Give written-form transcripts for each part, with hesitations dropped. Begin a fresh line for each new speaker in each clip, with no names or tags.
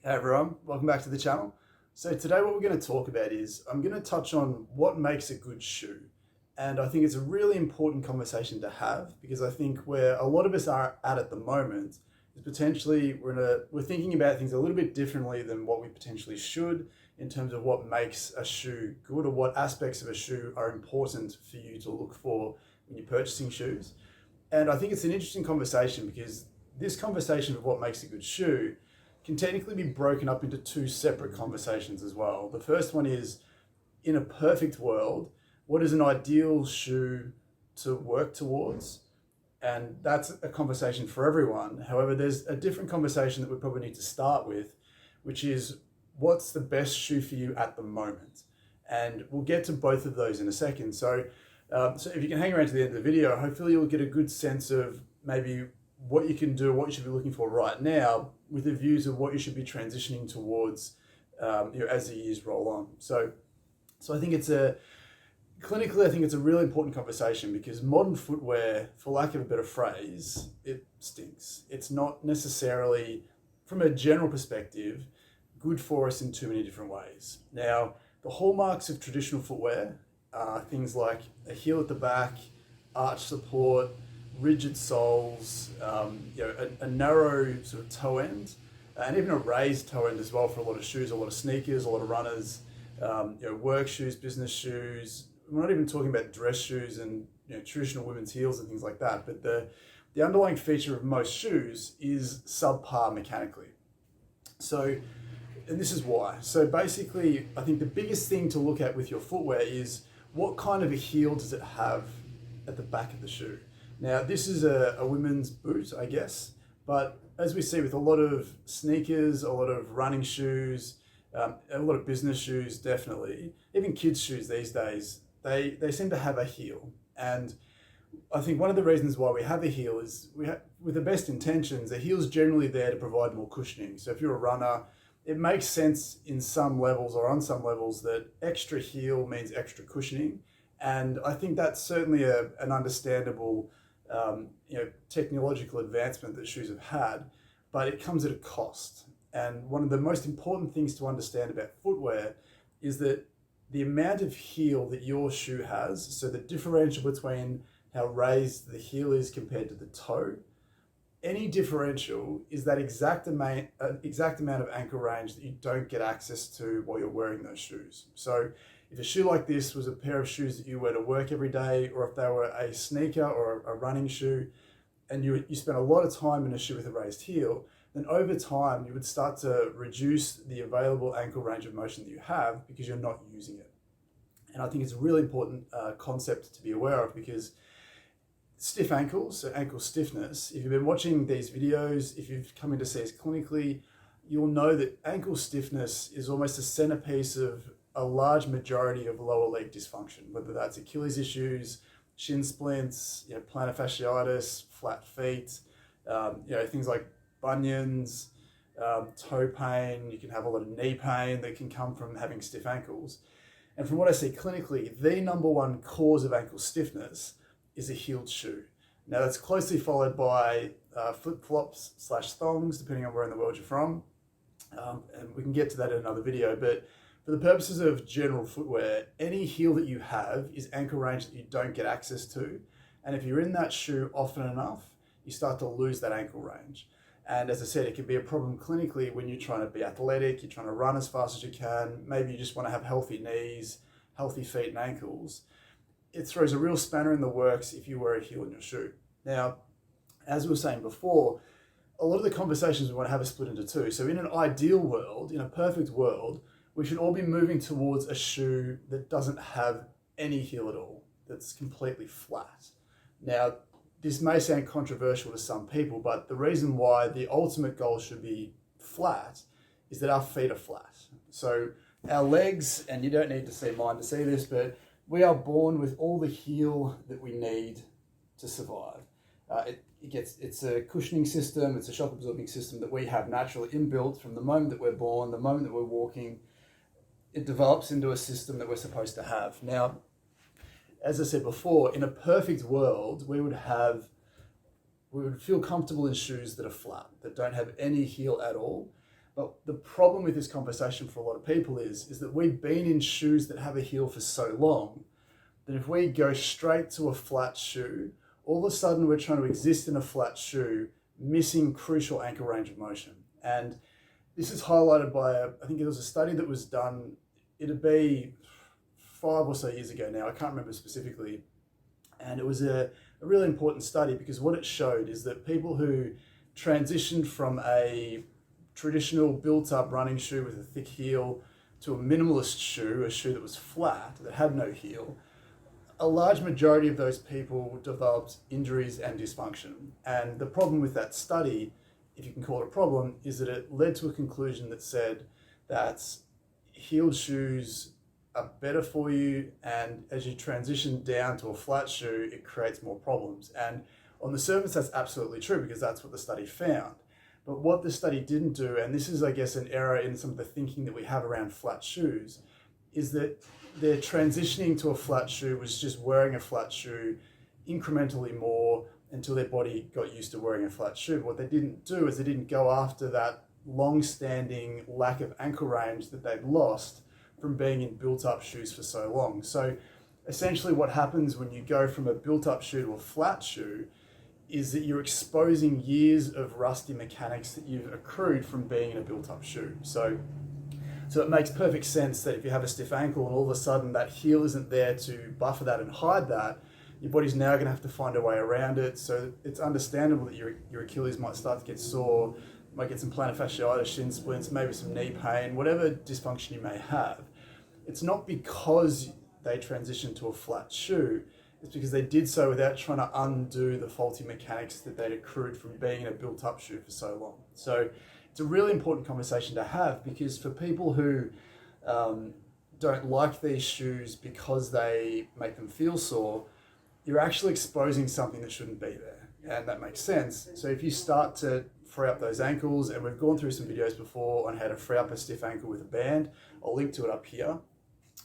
Hey everyone, welcome back to the channel. So today what we're going to talk about is I'm going to touch on what makes a good shoe. And I think it's a really important conversation to have because I think where a lot of us are at the moment is potentially we're thinking about things a little bit differently than what we potentially should in terms of what makes a shoe good or what aspects of a shoe are important for you to look for when you're purchasing shoes. And I think it's an interesting conversation because this conversation of what makes a good shoe can technically be broken up into two separate conversations as well. The first one is, in a perfect world, what is an ideal shoe to work towards? And that's a conversation for everyone. However, there's a different conversation that we probably need to start with, which is what's the best shoe for you at the moment? And we'll get to both of those in a second. So if you can hang around to the end of the video, hopefully you'll get a good sense of maybe what you can do, what you should be looking for right now, with the views of what you should be transitioning towards as the years roll on. So I think clinically, I think it's a really important conversation because modern footwear, for lack of a better phrase, it stinks. It's not necessarily, from a general perspective, good for us in too many different ways. Now, the hallmarks of traditional footwear are things like a heel at the back, arch support, rigid soles, a narrow sort of toe end, and even a raised toe end as well for a lot of shoes, a lot of sneakers, a lot of runners, work shoes, business shoes. We're not even talking about dress shoes and traditional women's heels and things like that, but the underlying feature of most shoes is subpar mechanically. So, and this is why. So basically, I think the biggest thing to look at with your footwear is what kind of a heel does it have at the back of the shoe? Now, this is a women's boot, I guess, but as we see with a lot of sneakers, a lot of running shoes, a lot of business shoes, definitely, even kids' shoes these days, they seem to have a heel. And I think one of the reasons why we have a heel is with the best intentions, a heel's generally there to provide more cushioning. So if you're a runner, it makes sense in some levels or on some levels that extra heel means extra cushioning. And I think that's certainly an understandable technological advancement that shoes have had, but it comes at a cost. And one of the most important things to understand about footwear is that the amount of heel that your shoe has, so the differential between how raised the heel is compared to the toe, any differential is that exact amount of ankle range that you don't get access to while you're wearing those shoes. So if a shoe like this was a pair of shoes that you wear to work every day, or if they were a sneaker or a running shoe, and you spent a lot of time in a shoe with a raised heel, then over time you would start to reduce the available ankle range of motion that you have because you're not using it. And I think it's a really important concept to be aware of because stiff ankles, so ankle stiffness, if you've been watching these videos, if you've come in to see us clinically, you'll know that ankle stiffness is almost a centerpiece of a large majority of lower leg dysfunction, whether that's Achilles issues, shin splints, plantar fasciitis, flat feet, things like bunions, toe pain. You can have a lot of knee pain that can come from having stiff ankles. And from what I see clinically, the number one cause of ankle stiffness is a heeled shoe. Now that's closely followed by flip-flops / thongs, depending on where in the world you're from. And we can get to that in another video, but for the purposes of general footwear, any heel that you have is ankle range that you don't get access to. And if you're in that shoe often enough, you start to lose that ankle range. And as I said, it can be a problem clinically when you're trying to be athletic, you're trying to run as fast as you can, maybe you just want to have healthy knees, healthy feet and ankles. It throws a real spanner in the works if you wear a heel in your shoe. Now, as we were saying before, a lot of the conversations we want to have are split into two. So in an ideal world, in a perfect world, we should all be moving towards a shoe that doesn't have any heel at all, that's completely flat. Now, this may sound controversial to some people, but the reason why the ultimate goal should be flat is that our feet are flat. So our legs, and you don't need to see mine to see this, but we are born with all the heel that we need to survive. It's a cushioning system, it's a shock absorbing system that we have naturally inbuilt from the moment that we're born, the moment that we're walking. It develops into a system that we're supposed to have. Now, as I said before, in a perfect world, we would feel comfortable in shoes that are flat, that don't have any heel at all. But the problem with this conversation for a lot of people is that we've been in shoes that have a heel for so long that if we go straight to a flat shoe, all of a sudden we're trying to exist in a flat shoe, missing crucial ankle range of motion. And this is highlighted by, I think it was a study that was done, it'd be 5 or so years ago now, I can't remember specifically. And it was a really important study because what it showed is that people who transitioned from a traditional built-up running shoe with a thick heel to a minimalist shoe, a shoe that was flat, that had no heel, a large majority of those people developed injuries and dysfunction. And the problem with that study, if you can call it a problem, is that it led to a conclusion that said that heeled shoes are better for you, and as you transition down to a flat shoe, it creates more problems. And on the surface, that's absolutely true because that's what the study found. But what the study didn't do, and this is, I guess, an error in some of the thinking that we have around flat shoes, is that their transitioning to a flat shoe was just wearing a flat shoe incrementally more until their body got used to wearing a flat shoe. But what they didn't do is they didn't go after that long-standing lack of ankle range that they'd lost from being in built-up shoes for so long. So essentially what happens when you go from a built-up shoe to a flat shoe is that you're exposing years of rusty mechanics that you've accrued from being in a built-up shoe. So it makes perfect sense that if you have a stiff ankle and all of a sudden that heel isn't there to buffer that and hide that, your body's now going to have to find a way around it. So it's understandable that your Achilles might start to get sore, might get some plantar fasciitis, shin splints, maybe some knee pain, whatever dysfunction you may have. It's not because they transitioned to a flat shoe, it's because they did so without trying to undo the faulty mechanics that they'd accrued from being in a built-up shoe for so long. So it's a really important conversation to have because for people who don't like these shoes because they make them feel sore, you're actually exposing something that shouldn't be there. And that makes sense. So if you start to free up those ankles, and we've gone through some videos before on how to free up a stiff ankle with a band, I'll link to it up here.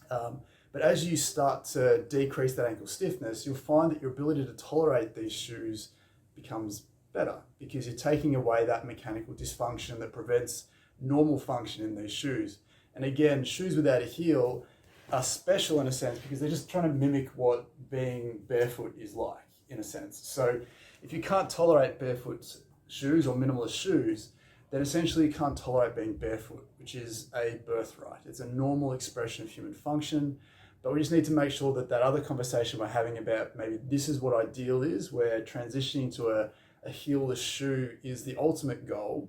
But as you start to decrease that ankle stiffness, you'll find that your ability to tolerate these shoes becomes better because you're taking away that mechanical dysfunction that prevents normal function in these shoes. And again, shoes without a heel are special in a sense because they're just trying to mimic what being barefoot is like, in a sense. So if you can't tolerate barefoot shoes or minimalist shoes, then essentially you can't tolerate being barefoot, which is a birthright. It's a normal expression of human function, but we just need to make sure that that other conversation we're having about maybe this is what ideal is, where transitioning to a heelless shoe is the ultimate goal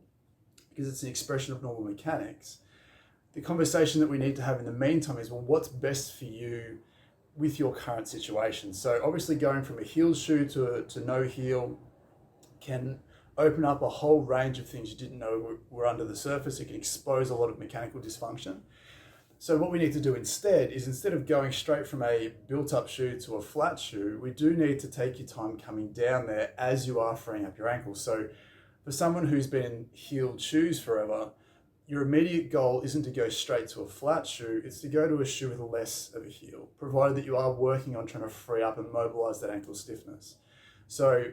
because it's an expression of normal mechanics. The conversation that we need to have in the meantime is, well, what's best for you with your current situation? So obviously going from a heel shoe to no heel can open up a whole range of things you didn't know were under the surface. It can expose a lot of mechanical dysfunction. So what we need to do instead is, instead of going straight from a built-up shoe to a flat shoe, we do need to take your time coming down there as you are freeing up your ankles. So for someone who's been in heeled shoes forever, your immediate goal isn't to go straight to a flat shoe, it's to go to a shoe with less of a heel, provided that you are working on trying to free up and mobilize that ankle stiffness. So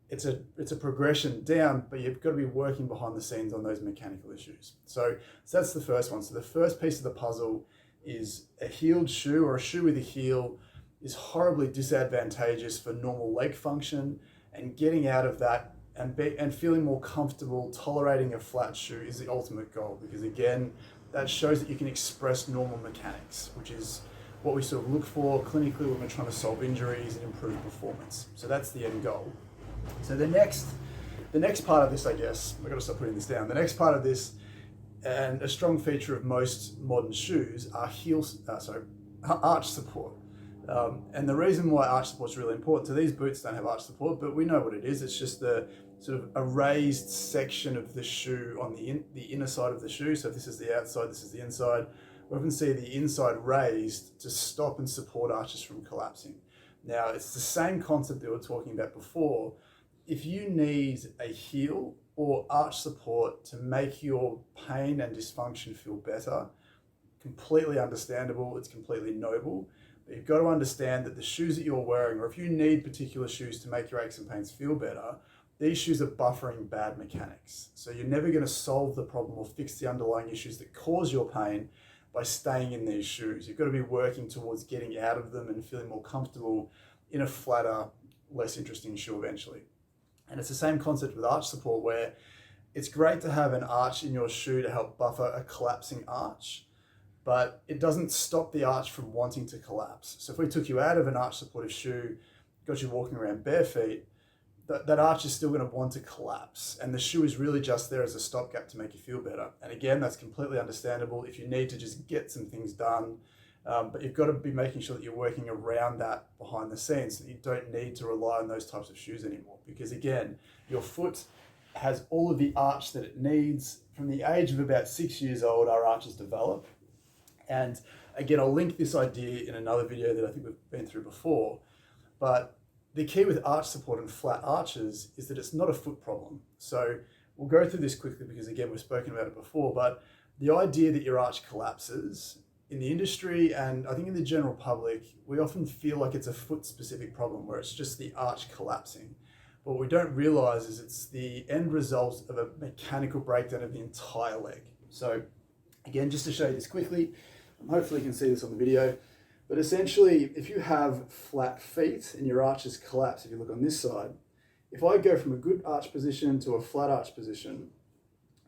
it's a progression down, but you've got to be working behind the scenes on those mechanical issues. So that's the first one. So the first piece of the puzzle is a heeled shoe, or a shoe with a heel, is horribly disadvantageous for normal leg function, and getting out of that and feeling more comfortable tolerating a flat shoe is the ultimate goal, because again, that shows that you can express normal mechanics, which is what we sort of look for clinically when we're trying to solve injuries and improve performance. So that's the end goal. So the next part of this, I guess, I've got to stop putting this down. The next part of this, and a strong feature of most modern shoes, are arch support. And the reason why arch support is really important, so these boots don't have arch support, but we know what it is. It's just the sort of a raised section of the shoe on the inner side of the shoe. So if this is the outside, this is the inside. We often see the inside raised to stop and support arches from collapsing. Now, it's the same concept that we were talking about before. If you need a heel or arch support to make your pain and dysfunction feel better, completely understandable, it's completely noble. But you've got to understand that the shoes that you're wearing, or if you need particular shoes to make your aches and pains feel better, these shoes are buffering bad mechanics. So you're never going to solve the problem or fix the underlying issues that cause your pain by staying in these shoes. You've got to be working towards getting out of them and feeling more comfortable in a flatter, less interesting shoe eventually. And it's the same concept with arch support, where it's great to have an arch in your shoe to help buffer a collapsing arch, but it doesn't stop the arch from wanting to collapse. So if we took you out of an arch supportive shoe, got you walking around bare feet, that arch is still going to want to collapse, and the shoe is really just there as a stopgap to make you feel better. And again, that's completely understandable if you need to just get some things done, but you've got to be making sure that you're working around that behind the scenes, so that you don't need to rely on those types of shoes anymore. Because again, your foot has all of the arch that it needs. From the age of about 6 years old, our arches develop. And again, I'll link this idea in another video that I think we've been through before, but the key with arch support and flat arches is that it's not a foot problem. So we'll go through this quickly because again, we've spoken about it before, but the idea that your arch collapses in the industry, and I think in the general public, we often feel like it's a foot specific problem where it's just the arch collapsing. But what we don't realize is it's the end result of a mechanical breakdown of the entire leg. So again, just to show you this quickly, hopefully you can see this on the video, but essentially, if you have flat feet and your arches collapse, if you look on this side, if I go from a good arch position to a flat arch position,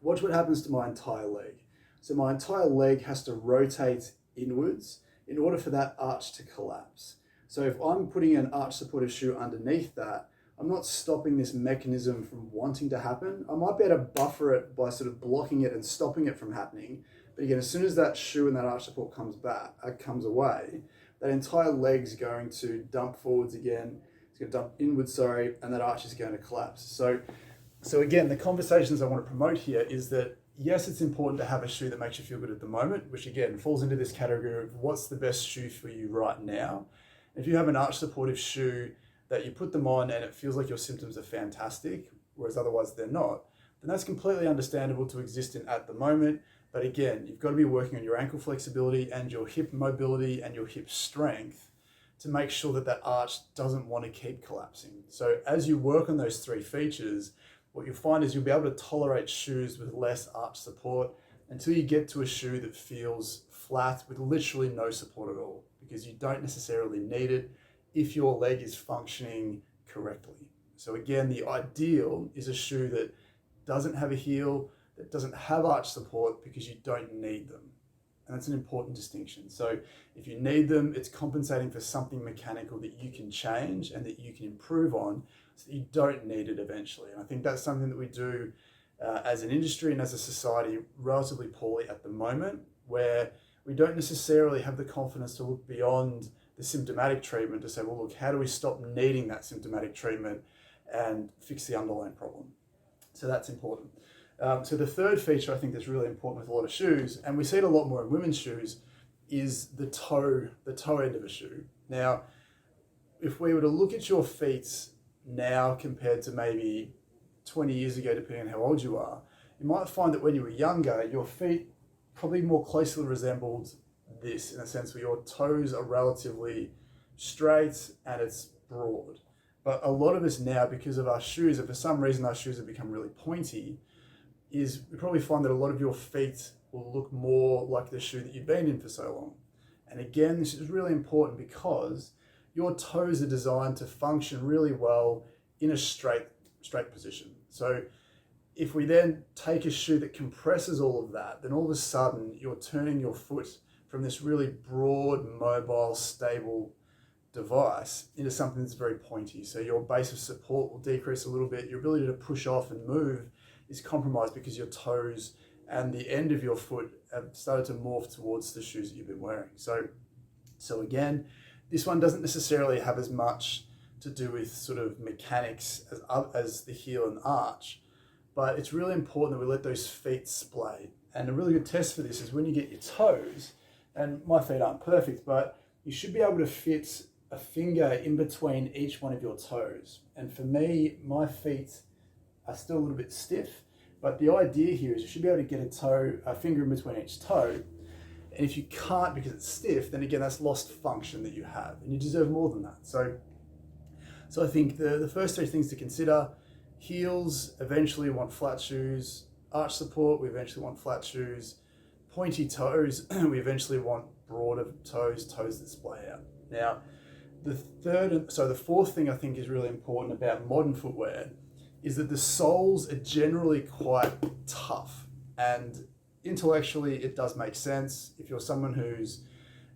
watch what happens to my entire leg. So my entire leg has to rotate inwards in order for that arch to collapse. So if I'm putting an arch supportive shoe underneath that, I'm not stopping this mechanism from wanting to happen. I might be able to buffer it by sort of blocking it and stopping it from happening. But again, as soon as that shoe and that arch support comes away, that entire leg's going to dump forwards again. It's going to dump inwards, and that arch is going to collapse. So again, the conversations I want to promote here is that yes, it's important to have a shoe that makes you feel good at the moment, which again falls into this category of what's the best shoe for you right now. If you have an arch supportive shoe that you put them on and it feels like your symptoms are fantastic, whereas otherwise they're not, then that's completely understandable to exist in at the moment. But again, you've got to be working on your ankle flexibility and your hip mobility and your hip strength to make sure that that arch doesn't want to keep collapsing. So as you work on those three features, what you'll find is you'll be able to tolerate shoes with less arch support until you get to a shoe that feels flat with literally no support at all, because you don't necessarily need it if your leg is functioning correctly. So again, the ideal is a shoe that doesn't have a heel, that doesn't have arch support, because you don't need them. And that's an important distinction. So if you need them, it's compensating for something mechanical that you can change and that you can improve on so that you don't need it eventually. And I think that's something that we do as an industry and as a society relatively poorly at the moment, where we don't necessarily have the confidence to look beyond the symptomatic treatment to say, well, look, how do we stop needing that symptomatic treatment and fix the underlying problem? So that's important. So the third feature I think that's really important with a lot of shoes, and we see it a lot more in women's shoes, is the toe end of a shoe. Now, if we were to look at your feet now compared to maybe 20 years ago, depending on how old you are, you might find that when you were younger, your feet probably more closely resembled this, in a sense where your toes are relatively straight and it's broad. But a lot of us now, because of our shoes, and for some reason our shoes have become really pointy, is we probably find that a lot of your feet will look more like the shoe that you've been in for so long. And again, this is really important because your toes are designed to function really well in a straight position. So if we then take a shoe that compresses all of that, then all of a sudden you're turning your foot from this really broad, mobile, stable device into something that's very pointy. So your base of support will decrease a little bit. Your ability to push off and move is compromised because your toes and the end of your foot have started to morph towards the shoes that you've been wearing. So again, this one doesn't necessarily have as much to do with sort of mechanics as the heel and arch, but it's really important that we let those feet splay. And a really good test for this is when you get your toes, and my feet aren't perfect, but you should be able to fit a finger in between each one of your toes. And for me, my feet are still a little bit stiff, but the idea here is you should be able to get a finger in between each toe. And if you can't because it's stiff, then again, that's lost function that you have, and you deserve more than that. So I think the first three things to consider Heels eventually want flat shoes. Arch support, we eventually want flat shoes. Pointy toes, we eventually want broader toes that splay out. Now, the fourth thing I think is really important about modern footwear is that the soles are generally quite tough, and intellectually it does make sense. If you're someone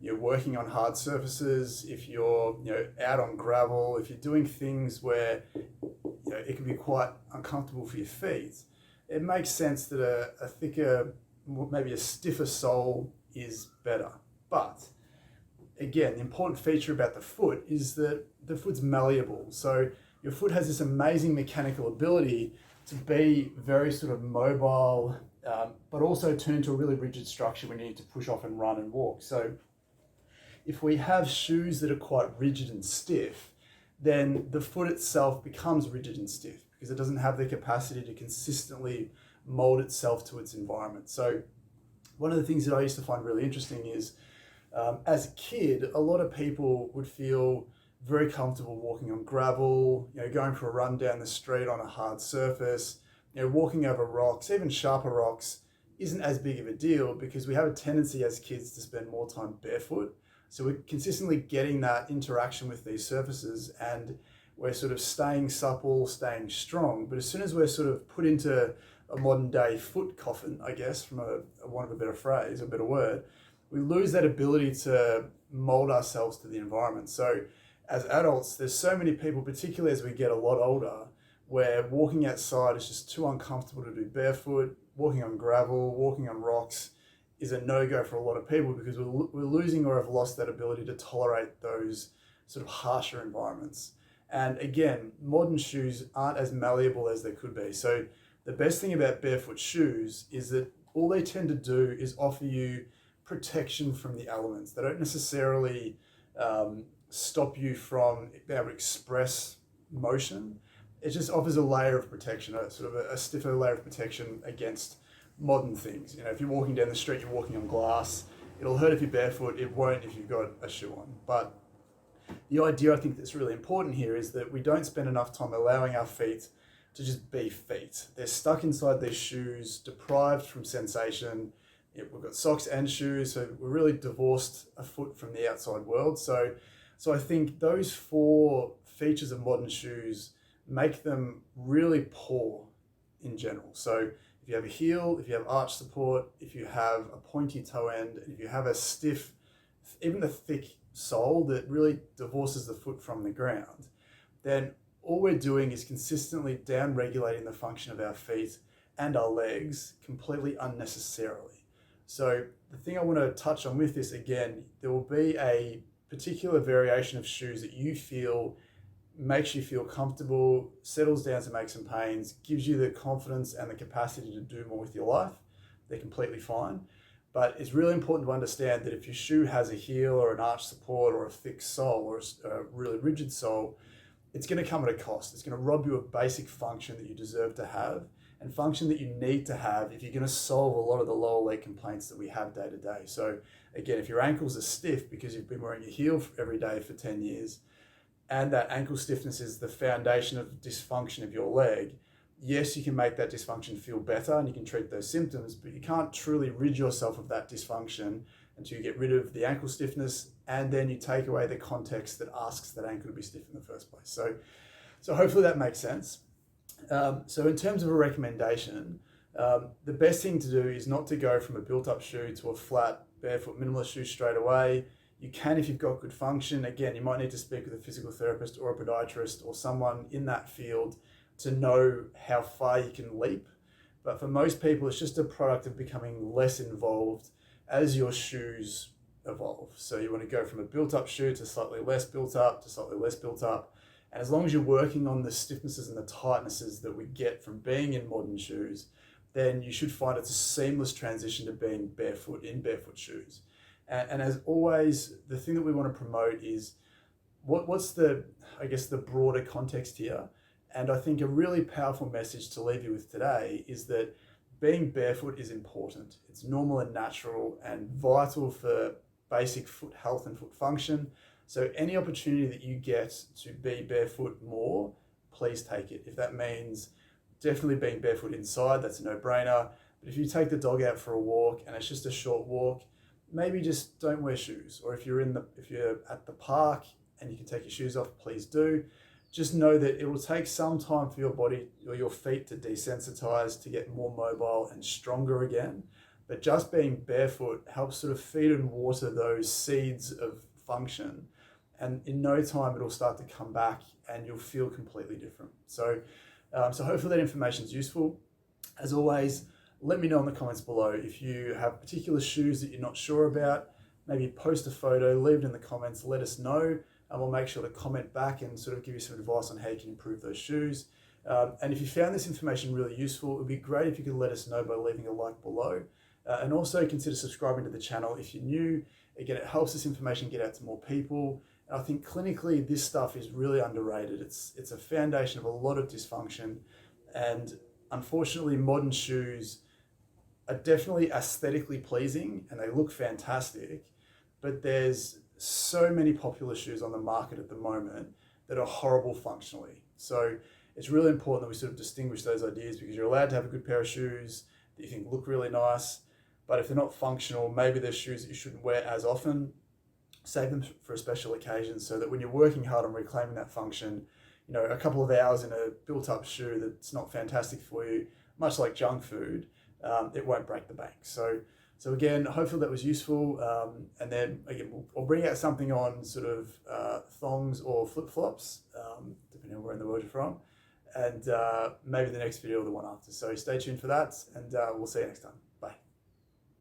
you're working on hard surfaces, if you're out on gravel, if you're doing things where it can be quite uncomfortable for your feet, it makes sense that a thicker, maybe a stiffer sole is better. But again, the important feature about the foot is that the foot's malleable. So your foot has this amazing mechanical ability to be very sort of mobile, but also turn into a really rigid structure when you need to push off and run and walk. So if we have shoes that are quite rigid and stiff, then the foot itself becomes rigid and stiff because it doesn't have the capacity to consistently mold itself to its environment. So one of the things that I used to find really interesting is, as a kid, a lot of people would feel very comfortable walking on gravel, going for a run down the street on a hard surface, walking over rocks, even sharper rocks isn't as big of a deal because we have a tendency as kids to spend more time barefoot. So we're consistently getting that interaction with these surfaces and we're sort of staying supple, staying strong. But as soon as we're sort of put into a modern day foot coffin, I guess, from a want of a better phrase, a better word, we lose that ability to mold ourselves to the environment. So as adults, there's so many people, particularly as we get a lot older, where walking outside is just too uncomfortable to do barefoot. Walking on gravel, walking on rocks is a no-go for a lot of people because we're losing or have lost that ability to tolerate those sort of harsher environments. And again, modern shoes aren't as malleable as they could be. So the best thing about barefoot shoes is that all they tend to do is offer you protection from the elements. They don't necessarily stop you from being able to express motion. It just offers a layer of protection, a sort of a stiffer layer of protection against modern things. If you're walking down the street, you're walking on glass, it'll hurt if you're barefoot, it won't if you've got a shoe on. But the idea I think that's really important here is that we don't spend enough time allowing our feet to just be feet. They're stuck inside these shoes, deprived from sensation. We've got socks and shoes, so we're really divorced a foot from the outside world. So I think those four features of modern shoes make them really poor in general. So if you have a heel, if you have arch support, if you have a pointy toe end, if you have a stiff, even a thick sole that really divorces the foot from the ground, then all we're doing is consistently down-regulating the function of our feet and our legs completely unnecessarily. So the thing I want to touch on with this, again, there will be a particular variation of shoes that you feel makes you feel comfortable, settles down some aches and pains, gives you the confidence and the capacity to do more with your life. They're completely fine. But it's really important to understand that if your shoe has a heel or an arch support or a thick sole or a really rigid sole, it's going to come at a cost. It's going to rob you of basic function that you deserve to have and function that you need to have if you're going to solve a lot of the lower leg complaints that we have day to day. So again, if your ankles are stiff because you've been wearing your heel every day for 10 years, and that ankle stiffness is the foundation of dysfunction of your leg, yes, you can make that dysfunction feel better and you can treat those symptoms, but you can't truly rid yourself of that dysfunction until you get rid of the ankle stiffness and then you take away the context that asks that ankle to be stiff in the first place. So hopefully that makes sense. So in terms of a recommendation, the best thing to do is not to go from a built-up shoe to a flat, barefoot, minimalist shoe straight away. You can if you've got good function. Again, you might need to speak with a physical therapist or a podiatrist or someone in that field to know how far you can leap. But for most people, it's just a product of becoming less involved as your shoes evolve. So you want to go from a built-up shoe to slightly less built up to slightly less built up. And as long as you're working on the stiffnesses and the tightnesses that we get from being in modern shoes, then you should find it's a seamless transition to being barefoot in barefoot shoes. And as always, the thing that we want to promote is what's the broader context here. And I think a really powerful message to leave you with today is that being barefoot is important. It's normal and natural and vital for basic foot health and foot function. So any opportunity that you get to be barefoot more, please take it. If that means definitely being barefoot inside, that's a no-brainer. But if you take the dog out for a walk and it's just a short walk, maybe just don't wear shoes. Or if you're at the park and you can take your shoes off, please do. Just know that it will take some time for your body or your feet to desensitize, to get more mobile and stronger again. But just being barefoot helps sort of feed and water those seeds of function. And in no time, it'll start to come back and you'll feel completely different. So hopefully that information is useful. As always, let me know in the comments below if you have particular shoes that you're not sure about. Maybe post a photo, leave it in the comments, let us know, and we'll make sure to comment back and sort of give you some advice on how you can improve those shoes. And if you found this information really useful, it would be great if you could let us know by leaving a like below. And also consider subscribing to the channel if you're new. Again, it helps this information get out to more people. And I think clinically, this stuff is really underrated. It's a foundation of a lot of dysfunction. And unfortunately, modern shoes are definitely aesthetically pleasing and they look fantastic, but there's so many popular shoes on the market at the moment that are horrible functionally. So it's really important that we sort of distinguish those ideas, because you're allowed to have a good pair of shoes that you think look really nice, but if they're not functional, maybe they're shoes that you shouldn't wear as often. Save them for a special occasion, so that when you're working hard on reclaiming that function, you know, a couple of hours in a built-up shoe that's not fantastic for you, much like junk food, it won't break the bank. So again, hopefully that was useful. And then again, I'll bring out something on sort of thongs or flip-flops, depending on where in the world you're from, and maybe the next video or the one after. So stay tuned for that, and we'll see you next time.